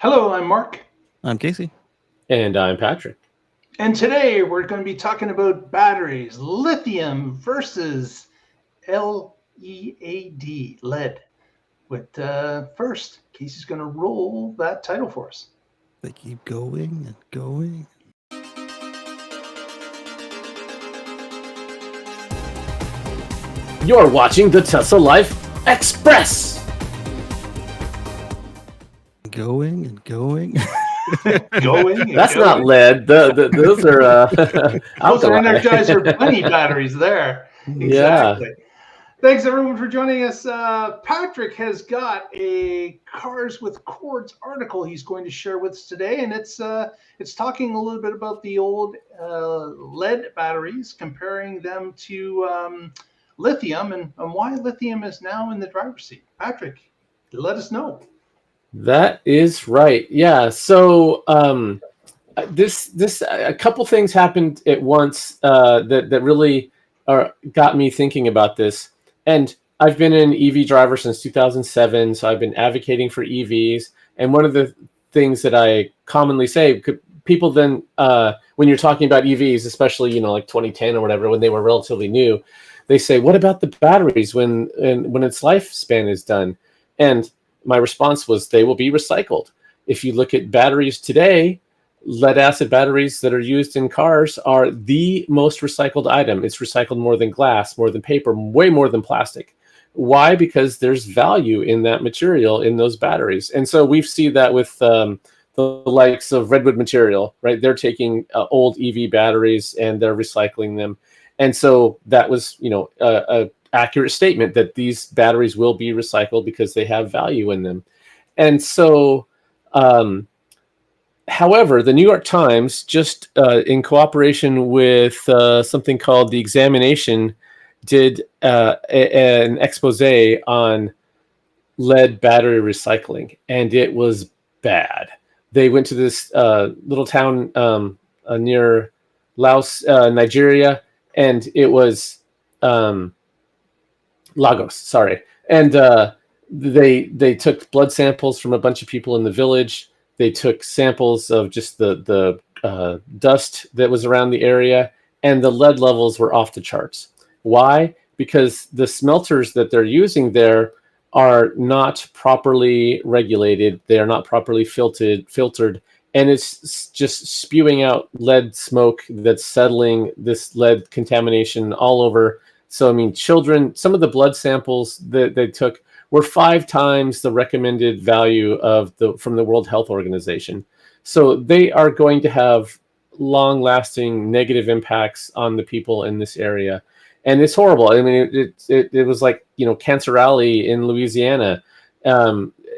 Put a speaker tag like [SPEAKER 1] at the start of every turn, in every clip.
[SPEAKER 1] Hello, I'm Mark,
[SPEAKER 2] I'm Casey.
[SPEAKER 3] And I'm Patrick.
[SPEAKER 1] and today we're going to be talking about batteries, lithium versus LEAD, lead. But first, Casey's going to roll that title for us.
[SPEAKER 2] They keep going and going.
[SPEAKER 3] You're watching the Tesla Life Express.
[SPEAKER 2] Going and going.
[SPEAKER 1] Going.
[SPEAKER 3] That's
[SPEAKER 1] going.
[SPEAKER 3] not lead. Those are
[SPEAKER 1] Those are
[SPEAKER 3] alkali.
[SPEAKER 1] Energizer Bunny batteries there. Exactly. Thanks everyone for joining us. Patrick has got a Cars with Cords article he's going to share with us today, and it's talking a little bit about the old lead batteries, comparing them to lithium, and why lithium is now in the driver's seat. Patrick, let us know.
[SPEAKER 3] That is right. Yeah. So this a couple things happened at once that really got me thinking about this. And I've been an EV driver since 2007, so I've been advocating for EVs. And one of the things that I commonly say, people then when you're talking about EVs, especially like 2010 or whatever, when they were relatively new, they say, "What about the batteries when its lifespan is done?" And my response was, they will be recycled. If you look at batteries today, lead acid batteries that are used in cars are the most recycled item. It's recycled more than glass, more than paper, way more than plastic. Why? Because there's value in that material, in those batteries. And so we've seen that with the likes of Redwood Material, right? They're taking old EV batteries and they're recycling them. And so that was, a accurate statement that these batteries will be recycled because they have value in them. And so, however, the New York Times, just in cooperation with something called The Examination, did an expose on lead battery recycling, and it was bad. They went to this little town near Laos, Nigeria, and it was Lagos, sorry. And they took blood samples from a bunch of people in the village. They took samples of just the dust that was around the area, and the lead levels were off the charts. Why? Because the smelters that they're using there are not properly regulated. They are not properly filtered, and it's just spewing out lead smoke that's settling this lead contamination all over. So, I mean, children, some of the blood samples that they took were 5 times the recommended value from the World Health Organization. So they are going to have long-lasting negative impacts on the people in this area. And it's horrible. I mean, it was like, Cancer Alley in Louisiana.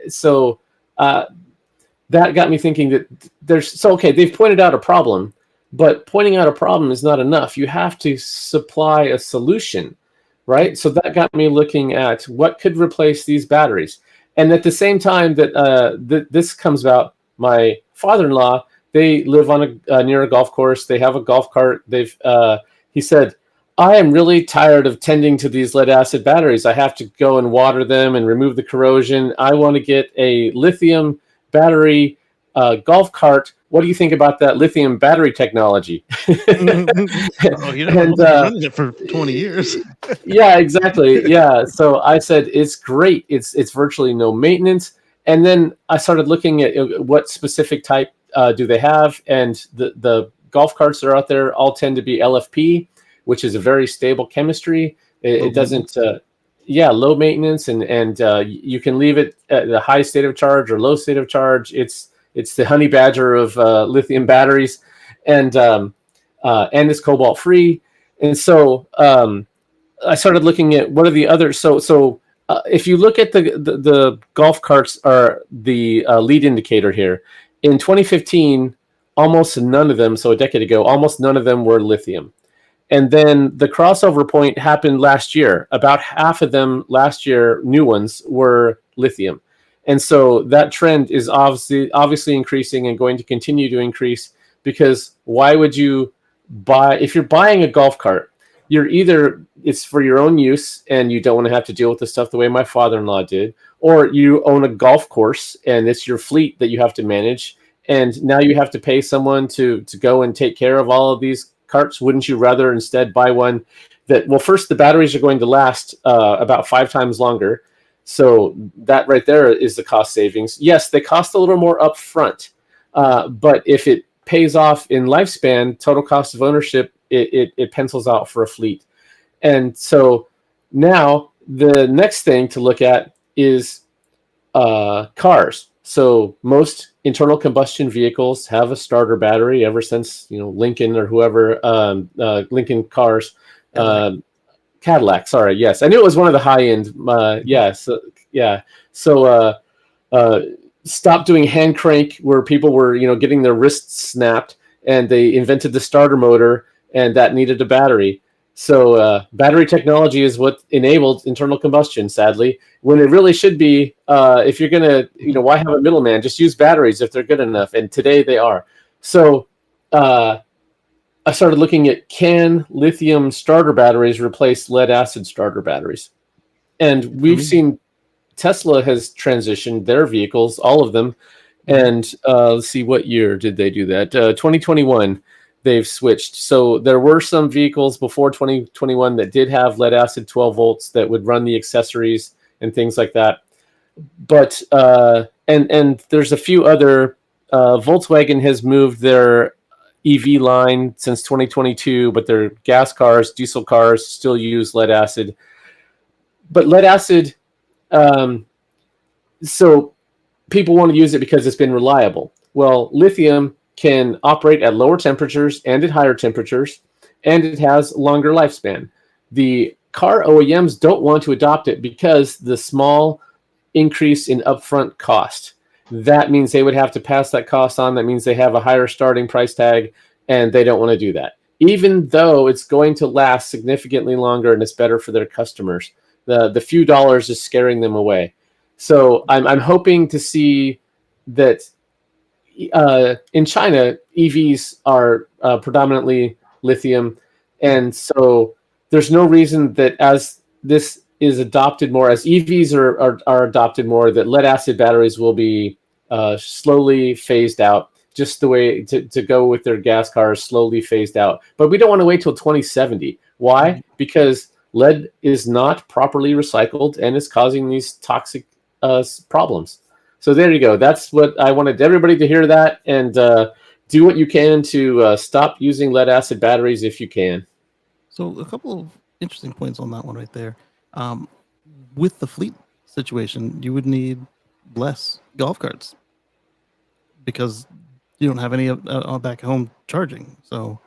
[SPEAKER 3] So that got me thinking that they've pointed out a problem. But pointing out a problem is not enough. You have to supply a solution, right? So that got me looking at what could replace these batteries. And at the same time that this comes about, my father-in-law, they live on near a golf course. They have a golf cart. He said, "I am really tired of tending to these lead acid batteries. I have to go and water them and remove the corrosion. I want to get a lithium battery golf cart. What do you think about that lithium battery technology?"
[SPEAKER 2] Been running it for 20 years.
[SPEAKER 3] Yeah, exactly. Yeah. So I said, it's great. It's virtually no maintenance. And then I started looking at what specific type do they have. And the golf carts that are out there all tend to be LFP, which is a very stable chemistry. It doesn't, low maintenance. And you can leave it at the high state of charge or low state of charge. It's the honey badger of lithium batteries, and it's cobalt free. And so I started looking at what are the other. So if you look at the golf carts are the lead indicator here. In 2015, almost none of them. So a decade ago, almost none of them were lithium. And then the crossover point happened last year. About half of them last year, new ones, were lithium. And so that trend is obviously increasing and going to continue to increase, because why would you buy, if you're buying a golf cart, it's for your own use and you don't want to have to deal with the stuff the way my father-in-law did, or you own a golf course and it's your fleet that you have to manage, and now you have to pay someone to go and take care of all of these carts. Wouldn't you rather instead buy one that, well, first, the batteries are going to last about 5 times longer. So that right there is the cost savings. Yes, they cost a little more upfront, but if it pays off in lifespan, total cost of ownership, it pencils out for a fleet. And so now the next thing to look at is cars. So most internal combustion vehicles have a starter battery ever since, Lincoln or whoever, Lincoln cars, Cadillac. Sorry, yes, I knew it was one of the high end. Yes, yeah. So stop doing hand crank where people were, getting their wrists snapped, and they invented the starter motor, and that needed a battery. So battery technology is what enabled internal combustion, sadly, when it really should be, if you're going to, why have a middleman? Just use batteries if they're good enough. And today they are. So I started looking at, can lithium starter batteries replace lead acid starter batteries? And we've seen Tesla has transitioned their vehicles, all of them. And let's see, what year did they do that? 2021, they've switched. So there were some vehicles before 2021 that did have lead acid 12 volts that would run the accessories and things like that. But and there's a few other. Volkswagen has moved their EV line since 2022, but their gas cars, diesel cars still use lead acid. But lead acid, so people want to use it because it's been reliable. Well, lithium can operate at lower temperatures and at higher temperatures, and it has longer lifespan. The car OEMs don't want to adopt it because the small increase in upfront cost. That means they would have to pass that cost on. That means they have a higher starting price tag, and they don't want to do that. Even though it's going to last significantly longer and it's better for their customers, the few dollars is scaring them away. So I'm hoping to see that in China, EVs are predominantly lithium, and so there's no reason that as this is adopted more, as EVs are adopted more, that lead acid batteries will be slowly phased out, just the way to go with their gas cars, slowly phased out. But we don't want to wait till 2070. Why? Because lead is not properly recycled and is causing these toxic problems. So there you go. That's what I wanted everybody to hear, that, and do what you can to stop using lead acid batteries if you can.
[SPEAKER 2] So a couple of interesting points on that one right there. With the fleet situation, you would need less golf carts because you don't have any back home charging. So,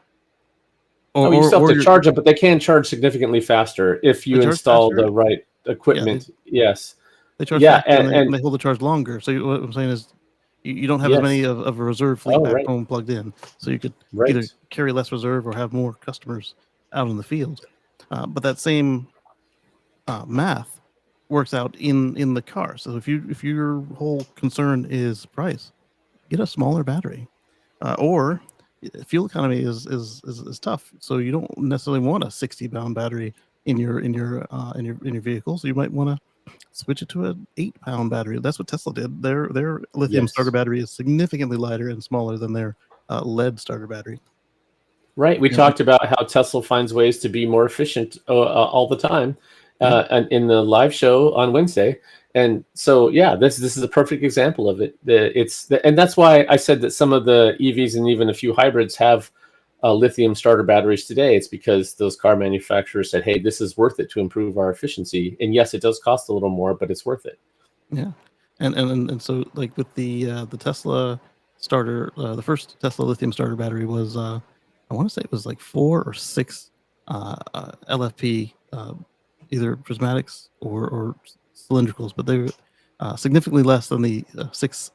[SPEAKER 3] you still have to charge them, but they can charge significantly faster if you install the right equipment. Yes.
[SPEAKER 2] They charge faster and they hold the charge longer. So what I'm saying is you don't have as many of a reserve fleet back home plugged in. So you could either carry less reserve or have more customers out in the field. But that same math works out in the car. So if your whole concern is price, get a smaller battery. Or fuel economy is tough. So you don't necessarily want a 60-pound battery in your vehicle. So you might want to switch it to an 8-pound battery. That's what Tesla did. Their lithium starter battery is significantly lighter and smaller than their lead starter battery.
[SPEAKER 3] Right. We talked about how Tesla finds ways to be more efficient all the time, and in the live show on Wednesday. And so, this is a perfect example of it. And that's why I said that some of the EVs and even a few hybrids have lithium starter batteries today. It's because those car manufacturers said, hey, this is worth it to improve our efficiency. And yes, it does cost a little more, but it's worth it.
[SPEAKER 2] Yeah. And so, like with the Tesla starter, the first Tesla lithium starter battery was, I want to say it was like 4 or 6 LFP, either prismatics or cylindricals, but they were significantly less than the 6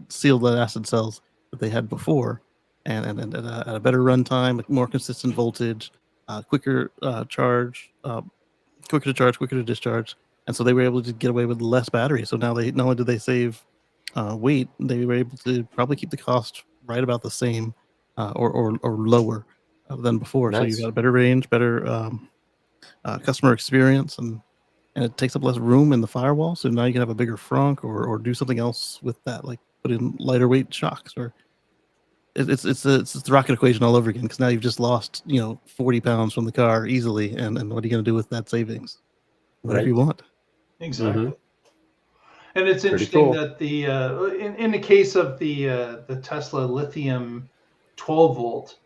[SPEAKER 2] sealed lead acid cells that they had before, and at a better runtime, more consistent voltage, quicker charge, quicker to charge, quicker to discharge, and so they were able to get away with less battery. So now they not only did they save weight, they were able to probably keep the cost right about the same or lower than before. Nice. So you got a better range, better customer experience, and and it takes up less room in the firewall. So now you can have a bigger frunk or do something else with that, like put in lighter weight shocks, or it's the rocket equation all over again, because now you've just lost 40 pounds from the car easily, and what are you going to do with that savings? Whatever you want.
[SPEAKER 1] Exactly. And it's
[SPEAKER 3] Pretty
[SPEAKER 1] interesting
[SPEAKER 3] cool.
[SPEAKER 1] that the in the case of the Tesla Lithium 12 volt,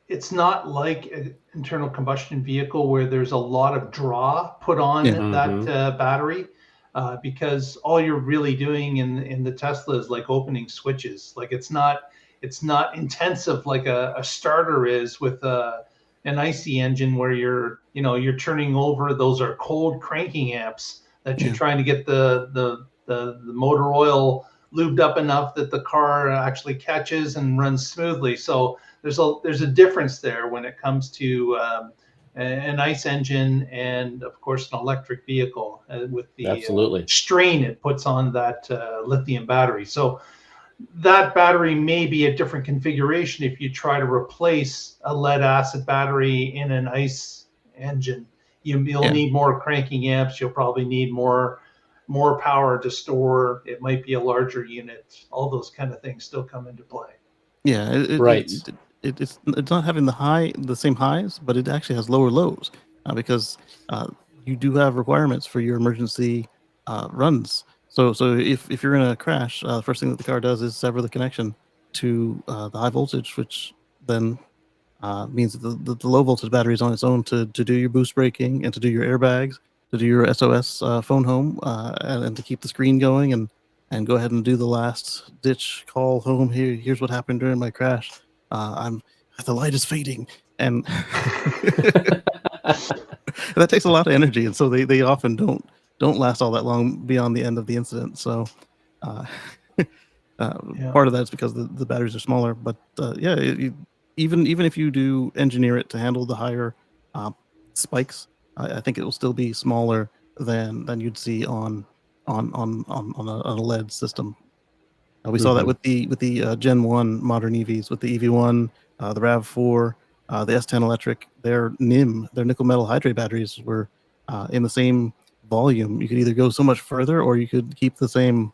[SPEAKER 1] it's not like an internal combustion vehicle where there's a lot of draw put on that battery, because all you're really doing in the Tesla is like opening switches. Like it's not intensive like a starter is with an IC engine where you're turning over. Those are cold cranking amps that you're trying to get the motor oil lubed up enough that the car actually catches and runs smoothly. So there's a difference there when it comes to an ICE engine and of course an electric vehicle, with the strain it puts on that lithium battery. So that battery may be a different configuration if you try to replace a lead acid battery in an ICE engine. You'll need more cranking amps. You'll probably need more power to store. It might be a larger unit. All those kind of things still come into play.
[SPEAKER 2] Yeah, it's not having the same highs, but it actually has lower lows, because you do have requirements for your emergency runs. So if you're in a crash, the first thing that the car does is sever the connection to the high voltage, which then means that the low voltage battery is on its own to do your boost braking and to do your airbags, to do your SOS phone home, and to keep the screen going and go ahead and do the last ditch call home. Here's what happened during my crash. The light is fading, and that takes a lot of energy, and so they often don't last all that long beyond the end of the incident. So part of that is because the batteries are smaller, but even if you do engineer it to handle the higher spikes, I think it will still be smaller than you'd see on a lead system. We saw that with the Gen 1 modern EVs, with the EV1, the RAV4, the S10 electric. Their NIM, their nickel metal hydrate batteries, were in the same volume. You could either go so much further, or you could keep the same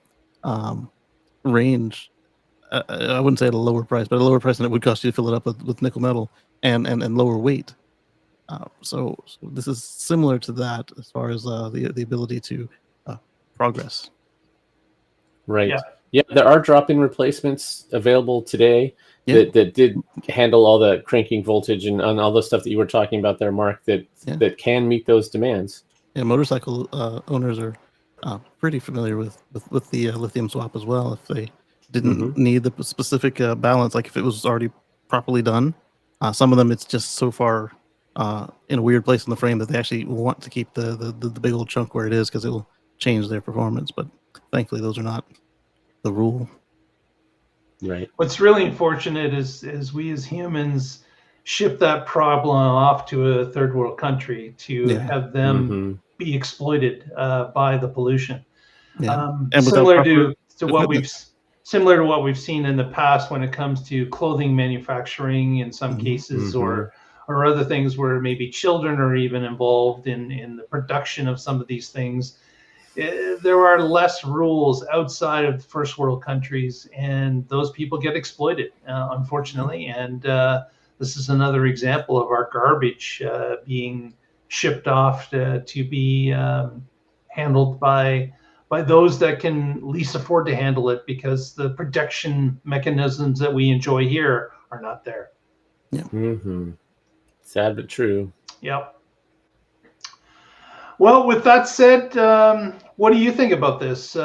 [SPEAKER 2] range. I wouldn't say at a lower price, but at a lower price than it would cost you to fill it up with nickel metal and lower weight. So this is similar to that as far as the ability to progress.
[SPEAKER 3] Right. Yeah, there are drop-in replacements available today that did handle all the cranking voltage and all the stuff that you were talking about there, Mark, that can meet those demands.
[SPEAKER 2] Yeah, motorcycle owners are pretty familiar with the lithium swap as well. If they didn't need the specific balance, like if it was already properly done, some of them it's just so far in a weird place in the frame that they actually want to keep the big old chunk where it is, because it will change their performance. But thankfully, those are not the rule.
[SPEAKER 3] Right.
[SPEAKER 1] What's really unfortunate is we as humans ship that problem off to a third world country to have them be exploited by the pollution.
[SPEAKER 2] And
[SPEAKER 1] similar to what we've seen in the past when it comes to clothing manufacturing in some cases, or other things where maybe children are even involved in the production of some of these things. There are less rules outside of first world countries, and those people get exploited, unfortunately. And this is another example of our garbage being shipped off to be handled by those that can least afford to handle it, because the protection mechanisms that we enjoy here are not there.
[SPEAKER 3] Sad but true.
[SPEAKER 1] Yep. Well, with that said, what do you think about this?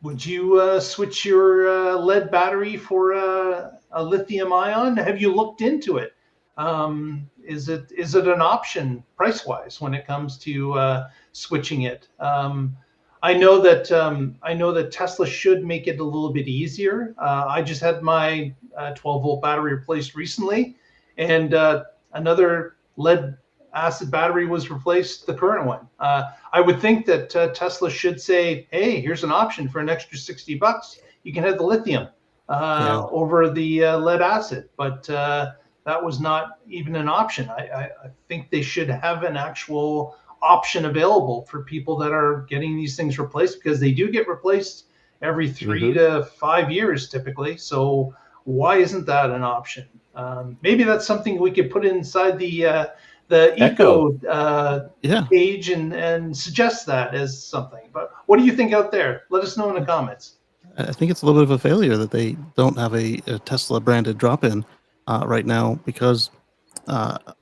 [SPEAKER 1] Would you switch your lead battery for a lithium ion? Have you looked into it? Is it an option price-wise when it comes to switching it? I know that Tesla should make it a little bit easier. I just had my 12-volt battery replaced recently, and another lead acid battery was replaced, the current one. I would think that Tesla should say, hey, here's an option for an extra $60. You can have the lithium over the lead acid. But that was not even an option. I think they should have an actual option available for people that are getting these things replaced, because they do get replaced every 3 to 5 years typically. So why isn't that an option? Maybe that's something we could put inside the Eco page and suggest that as something. But what do you think out there? Let us know in the comments.
[SPEAKER 2] I think it's a little bit of a failure that they don't have a Tesla branded drop-in right now, because the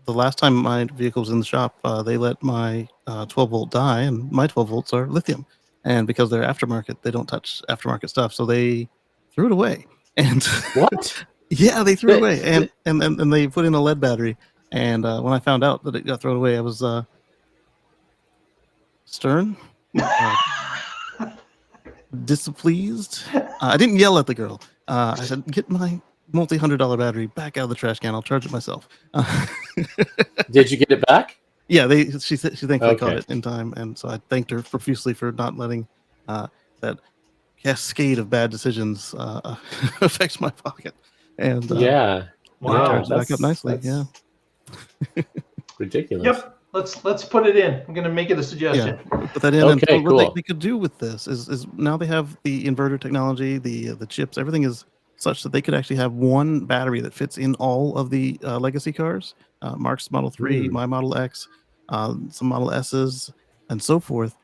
[SPEAKER 2] last time my vehicle was in the shop, they let my 12-volt die, and my 12 volts are lithium. And because they're aftermarket, they don't touch aftermarket stuff, so they threw it away. And
[SPEAKER 3] what?
[SPEAKER 2] Yeah, they threw it away, and they put in a lead battery. And when I found out that it got thrown away, I was stern, displeased. I didn't yell at the girl. I said, "Get my multi-$100 battery back out of the trash can. I'll charge it myself."
[SPEAKER 3] Did you get it back?
[SPEAKER 2] Yeah, she thankfully caught it in time, and so I thanked her profusely for not letting that cascade of bad decisions affect my pocket. And charged back up nicely. Yeah,
[SPEAKER 3] ridiculous.
[SPEAKER 1] Yep. Let's put it in. I'm gonna make it a suggestion.
[SPEAKER 2] Yeah, put that in.
[SPEAKER 3] Okay,
[SPEAKER 2] and
[SPEAKER 3] cool.
[SPEAKER 2] What they could do with this is now they have the inverter technology, the chips, everything is such that they could actually have one battery that fits in all of the legacy cars, Mark's Model 3, my Model X, some Model S's, and so forth.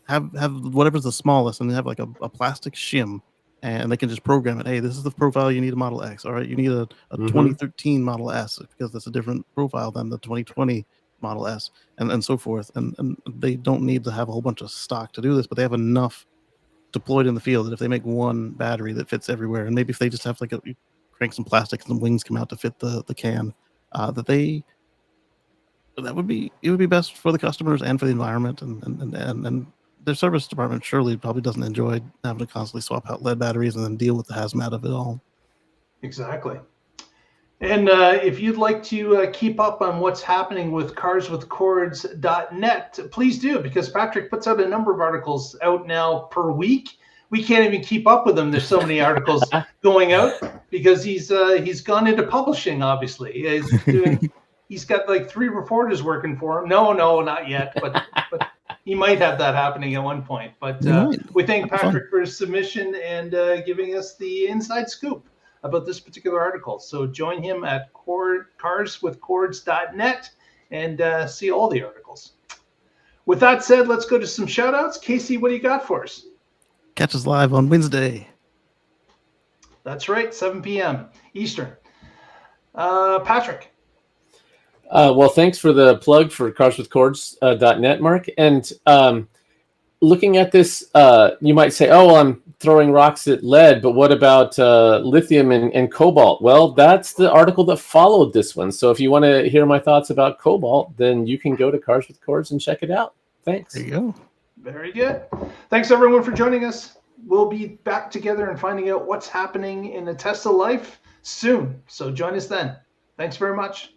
[SPEAKER 2] Have whatever's the smallest, and they have like a plastic shim, and they can just program it. Hey, this is the profile you need a Model X. All right, you need a 2013 Model S, because that's a different profile than the 2020 Model S, and so forth. And they don't need to have a whole bunch of stock to do this, but they have enough deployed in the field that if they make one battery that fits everywhere, and maybe if they just have like you crank some plastic and some wings come out to fit the can, it would be best for the customers and for the environment, and their service department surely probably doesn't enjoy having to constantly swap out lead batteries and then deal with the hazmat of it all.
[SPEAKER 1] Exactly. And if you'd like to keep up on what's happening with carswithcords.net, please do, because Patrick puts out a number of articles out now per week. We can't even keep up with them. There's so many articles going out, because he's gone into publishing, obviously. He's got like 3 reporters working for him. No, not yet, but he might have that happening at one point. But we thank Patrick for his submission and giving us the inside scoop about this particular article. So join him at carswithcords.net and see all the articles. With that said, let's go to some shout outs. Casey, what do you got for us?
[SPEAKER 2] Catch us live on Wednesday.
[SPEAKER 1] That's right, 7 p.m. Eastern. Patrick.
[SPEAKER 3] Well, thanks for the plug for carswithcords.net, Mark. And looking at this, you might say, oh, well, I'm throwing rocks at lead, but what about lithium and cobalt? Well, that's the article that followed this one. So if you want to hear my thoughts about cobalt, then you can go to Cars with Cords and check it out. Thanks.
[SPEAKER 2] There you go.
[SPEAKER 1] Very good. Thanks, everyone, for joining us. We'll be back together and finding out what's happening in the Tesla life soon. So join us then. Thanks very much.